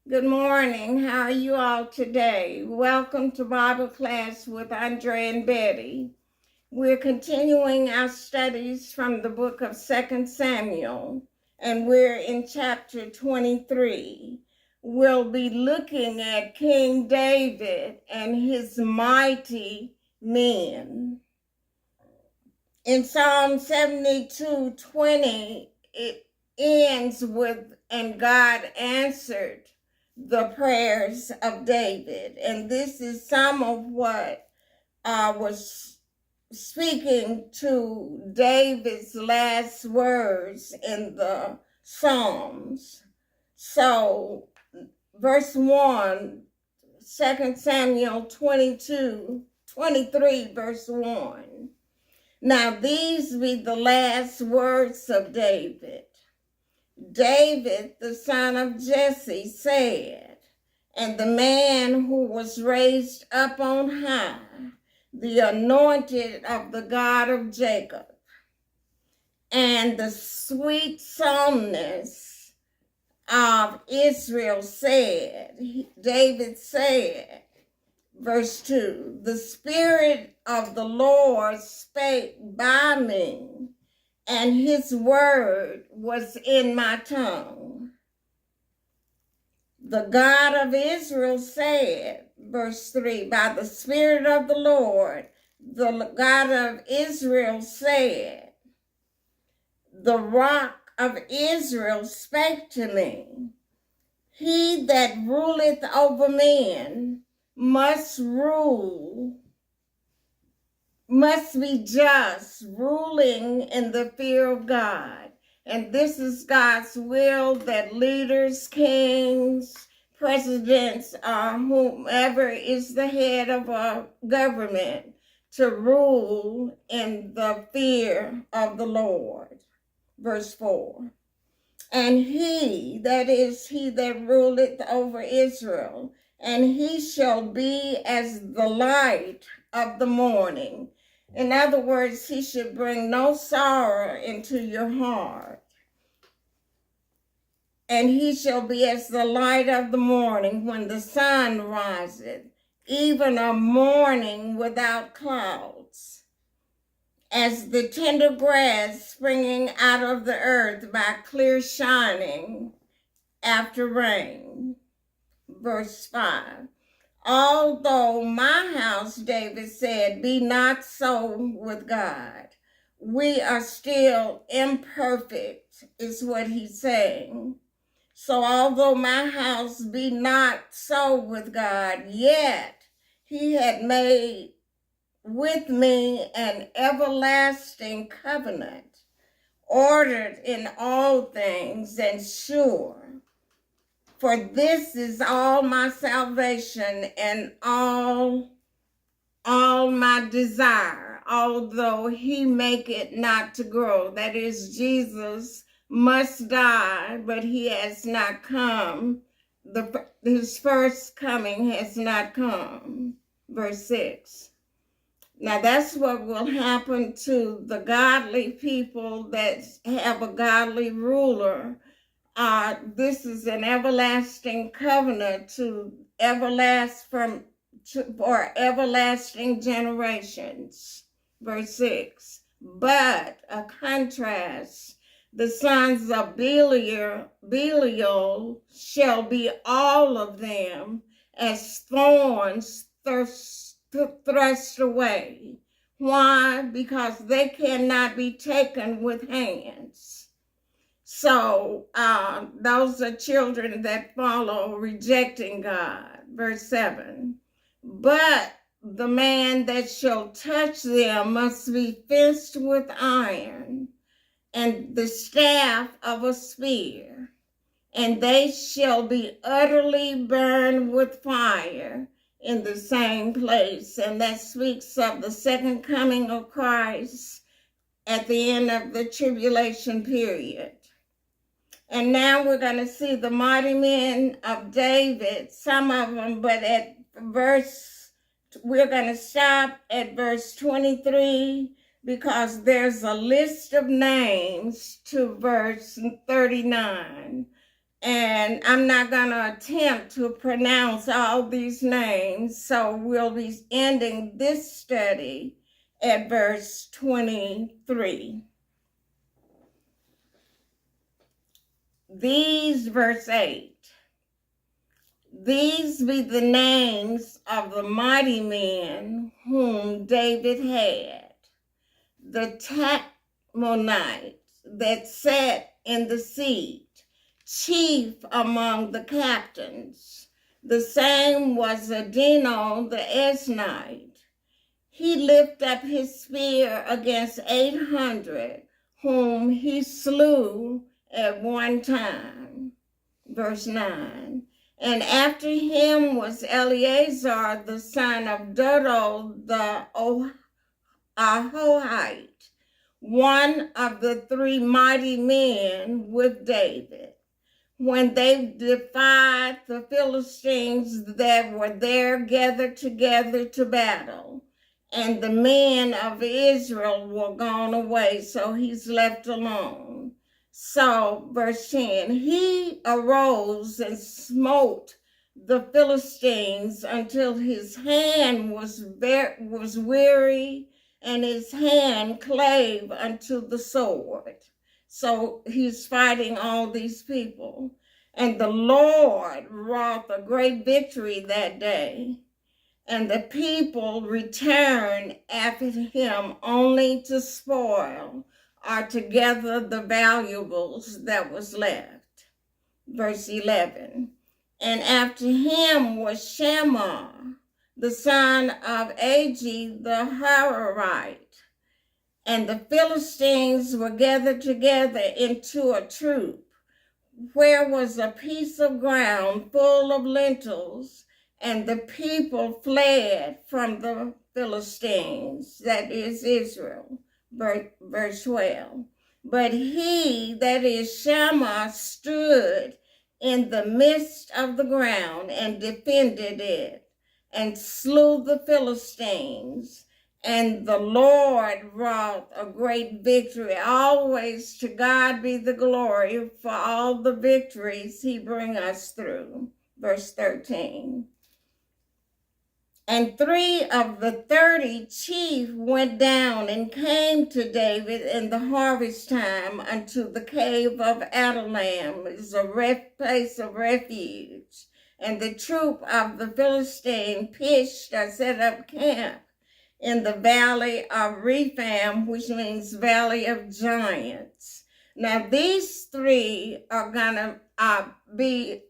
Good morning. How are you all today? Welcome to Bible class with Andre and Betty. We're continuing our studies from the book of 2 Samuel, and we're in chapter 23. We'll be looking at King David and his mighty men. In Psalm 72:20, it ends with, and God answered the prayers of David. And this is some of what was speaking to David's last words in the Psalms. So, verse 1, 2 Samuel 23, verse 1. Now these be the last words of David. David, the son of Jesse, said, and the man who was raised up on high, the anointed of the God of Jacob, and the sweet psalmist of Israel said, David said, verse 2, the Spirit of the Lord spake by me, and his word was in my tongue. The God of Israel said, verse 3, by the Spirit of the Lord, the God of Israel said, the rock of Israel spake to me. He that ruleth over men must be just, ruling in the fear of God. And this is God's will, that leaders, kings, presidents, or whomever is the head of a government to rule in the fear of the Lord. Verse 4. And he, that is he that ruleth over Israel, and he shall be as the light of the morning. In other words, he should bring no sorrow into your heart. And he shall be as the light of the morning when the sun riseth, even a morning without clouds, as the tender grass springing out of the earth by clear shining after rain. Verse 5. Although my house, David said, be not so with God, we are still imperfect, is what he's saying. So although my house be not so with God, yet he had made with me an everlasting covenant, ordered in all things and sure. For this is all my salvation and all my desire, although he make it not to grow. That is, Jesus must die, but he has not come. His first coming has not come. Verse 6. Now that's what will happen to the godly people that have a godly ruler. This is an everlasting covenant for everlasting generations. Verse 6. But a contrast, the sons of Belial shall be all of them as thorns thrust away. Why? Because they cannot be taken with hands. So those are children that follow rejecting God. Verse 7. But the man that shall touch them must be fenced with iron and the staff of a spear, and they shall be utterly burned with fire in the same place. And that speaks of the second coming of Christ at the end of the tribulation period. And now we're going to see the mighty men of David, some of them, but we're going to stop at verse 23 because there's a list of names to verse 39. And I'm not going to attempt to pronounce all these names, so we'll be ending this study at verse 23. Verse 8. These be the names of the mighty men whom David had. The Tachmonites that sat in the seat, chief among the captains. The same was Adino the Esnite. He lifted up his spear against 800, whom he slew at one time. Verse 9. And after him was Eleazar the son of Dodo the Ahohite, one of the three mighty men with David, when they defied the Philistines that were there gathered together to battle. And the men of Israel were gone away, so he's left alone. So, verse 10, he arose and smote the Philistines until his hand was weary and his hand clave unto the sword. So he's fighting all these people. And the Lord wrought a great victory that day. And the people returned after him only to spoil or to gather the valuables that was left. Verse 11. And after him was Shammah, the son of Agi the Hararite. And the Philistines were gathered together into a troop, where was a piece of ground full of lentils, and the people fled from the Philistines, that is Israel. Verse 12. But he, that is Shammah, stood in the midst of the ground and defended it, and slew the Philistines. And the Lord wrought a great victory. Always to God be the glory for all the victories he brings us through. Verse 13. And 3 of the 30 chief went down and came to David in the harvest time unto the cave of Adullam, is a place of refuge. And the troop of the Philistine pitched or set up camp in the valley of Rephaim, which means valley of giants. Now these 3 are going to be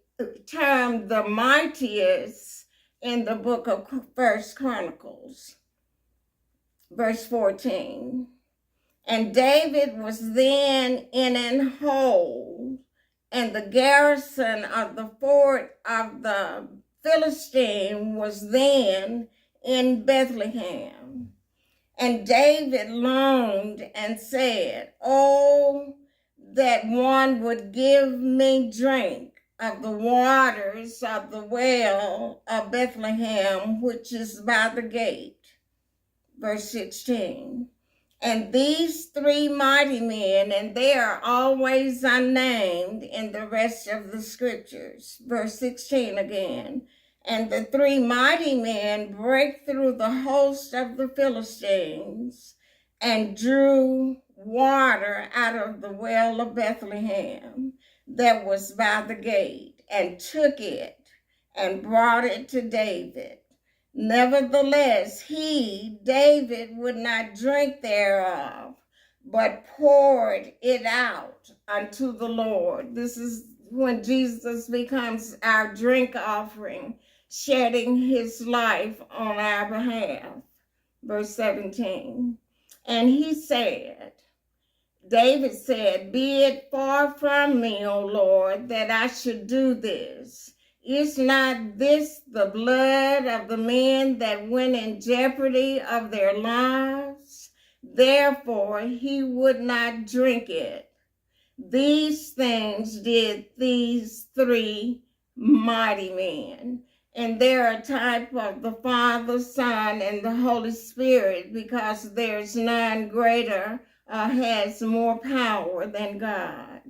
termed the mightiest in the book of First Chronicles. Verse 14. And David was then in an hold, and the garrison of the fort of the Philistine was then in Bethlehem. And David longed and said, oh, that one would give me drink of the waters of the well of Bethlehem, which is by the gate. Verse 16. And these 3 mighty men, and they are always unnamed in the rest of the scriptures. Verse 16 again. And the 3 mighty men break through the host of the Philistines and drew water out of the well of Bethlehem that was by the gate, and took it and brought it to David. Nevertheless, David, would not drink thereof, but poured it out unto the Lord. This is when Jesus becomes our drink offering, shedding his life on our behalf. Verse 17. And he said, David said, be it far from me, O Lord, that I should do this. Is not this the blood of the men that went in jeopardy of their lives? Therefore he would not drink it. These things did these 3 mighty men. And they're a type of the Father, Son, and the Holy Spirit, because there's none greater has more power than God.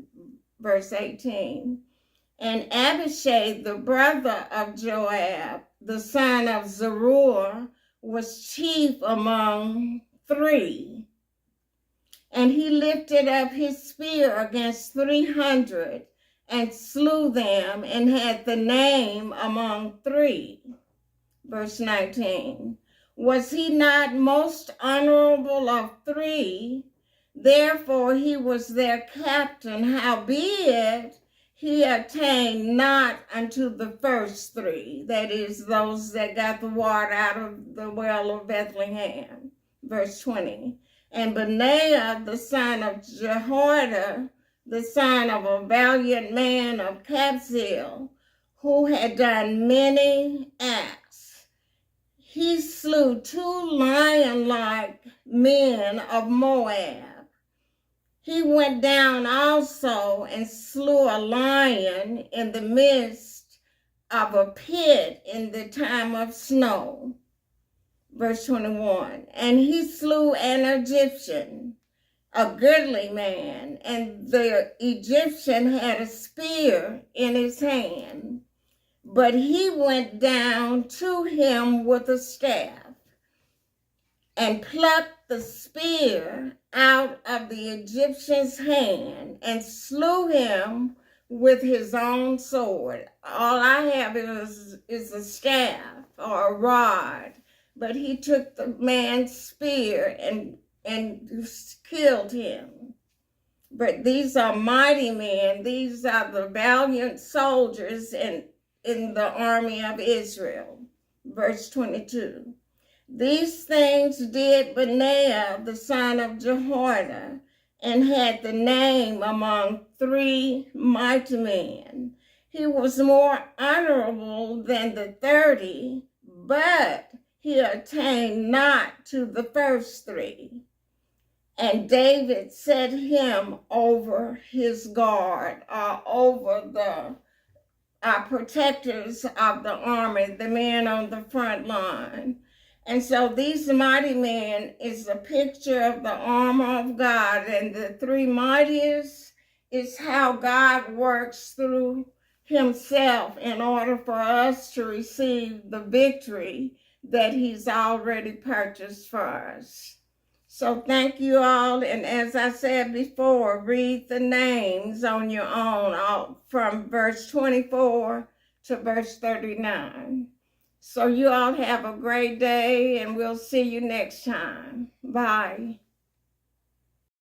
Verse 18. And Abishai, the brother of Joab, the son of Zeruiah, was chief among 3. And he lifted up his spear against 300 and slew them, and had the name among 3. Verse 19. Was he not most honorable of 3? Therefore he was their captain. Howbeit he attained not unto the first 3, that is, those that got the water out of the well of Bethlehem. Verse 20. And Benaiah, the son of Jehoiada, the son of a valiant man of Kabzeel, who had done many acts, he slew 2 lion-like men of Moab. He went down also and slew a lion in the midst of a pit in the time of snow. Verse 21, and he slew an Egyptian, a goodly man, and the Egyptian had a spear in his hand, but he went down to him with a staff and plucked the spear out of the Egyptian's hand and slew him with his own sword. All I have is a staff or a rod, but he took the man's spear and killed him. But these are mighty men. These are the valiant soldiers in the army of Israel. Verse 22. These things did Benaiah, the son of Jehoiada, and had the name among 3 mighty men. He was more honorable than the 30, but he attained not to the first 3. And David set him over his guard, or over our protectors of the army, the men on the front line. And so these mighty men is a picture of the armor of God, and the 3 mightiest is how God works through himself in order for us to receive the victory that he's already purchased for us. So thank you all, and as I said before, read the names on your own from verse 24 to verse 39. So you all have a great day, and we'll see you next time. Bye.